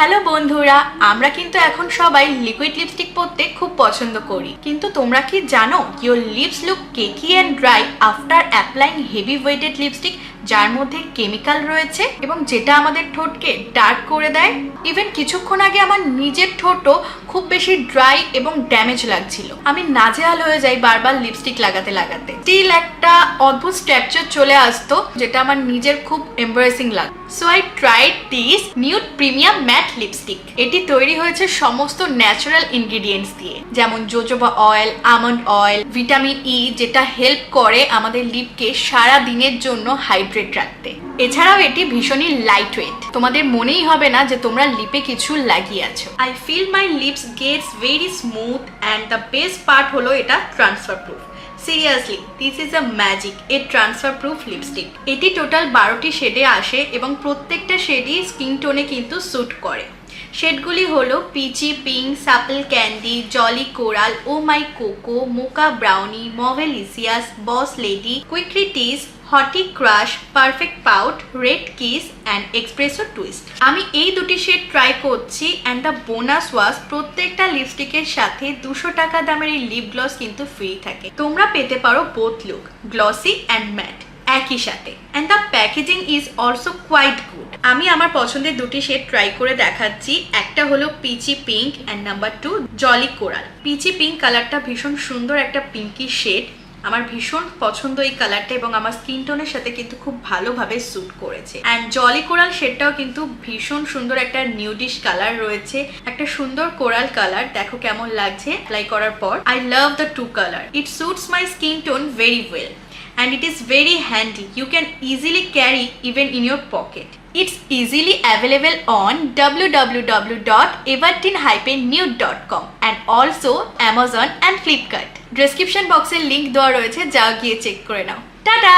Hello বন্ধুরা, আমরা কিন্তু এখন সবাই লিকুইড লিপস্টিক পরতে খুব পছন্দ করি, কিন্তু তোমরা কি জানো your lips look cakey and dry after applying heavy weighted lipstick যার মধ্যে কেমিক্যাল রয়েছে এবং যেটা আমাদের ঠোঁটকে ডার্ক করে দেয়। ইভেন কিছুক্ষণ আগে আমার নিজের ঠোঁটও খুব বেশি ড্রাই এবং ড্যামেজ লাগছিল। আমি নাজেহাল হয়ে যাই বারবার লিপস্টিক লাগাতে লাগাতে। স্টিল একটা অদ্ভুত স্ট্রাকচার চলে আসতো যেটা আমার নিজের খুব এম্বারেসিং লাগে। So I tried this nude premium matte lipstick. এটি তৈরি হয়েছে সমস্ত ন্যাচারাল ইনগ্রিডিয়েন্টস দিয়ে, যেমন jojoba oil, almond oil, vitamin E, যেটা হেল্প করে আমাদের লিপকে সারা দিনের জন্য হাইড্রেট রাখতে। এছাড়াও এটি ভীষণই লাইট ওয়েট, তোমাদের মনেই হবে না যে তোমরা লিপে কিছু লাগিয়ে আছো। I feel my lips gets very smooth and the best part হলো এটা transfer proof. Seriously this is a magic, a transfer proof lipstick. এটি টোটাল 12টি শেডে আসে এবং প্রত্যেকটা শেডই স্কিন টোনে কিন্তু স্যুট করে। শেডগুলি হলো peachy pink, supple candy, jolly coral, oh my coco, mocha brownie, mauvelicious, boss lady, quirky tease, hottie crush, perfect pout, red kiss and expresso twist. আমি এই দুটি শেড ট্রাই করছি অ্যান্ড দ্য বোনাস ওয়াজ প্রত্যেকটা লিপস্টিকের সাথে 200 টাকা দামের এই লিপ গ্লস কিন্তু ফ্রি থাকে। তোমরা পেতে পারো both look, glossy and matte একই সাথে, and the packaging is also quite good. আমি আমার পছন্দের দুটি শেড ট্রাই করে দেখাচ্ছি। একটা হলো peachy pink and number 2 jolly coral. Peachy pink কালারটা ভীষণ সুন্দর একটা পিঙ্কি শেড, আমার ভীষণ পছন্দ এই কালারটা এবং আমার স্কিন টোনের সাথে কিন্তু খুব ভালোভাবে স্যুট করেছে। অ্যান্ড জলি কোরাল শেডটাও কিন্তু ভীষণ সুন্দর একটা নিউডিশ কালার রয়েছে, একটা সুন্দর কোরাল কালার। দেখো কেমন লাগছে অ্যাপ্লাই করার পর। I love the two colour, it suits my skin tone very well and it is very handy. You can easily carry even in your pocket. It's easily available on www.evertin-nude.com and also Amazon and Flipkart. Description box A link দেওয়া রয়েছে, যাও গিয়ে check করে নাও। Tata.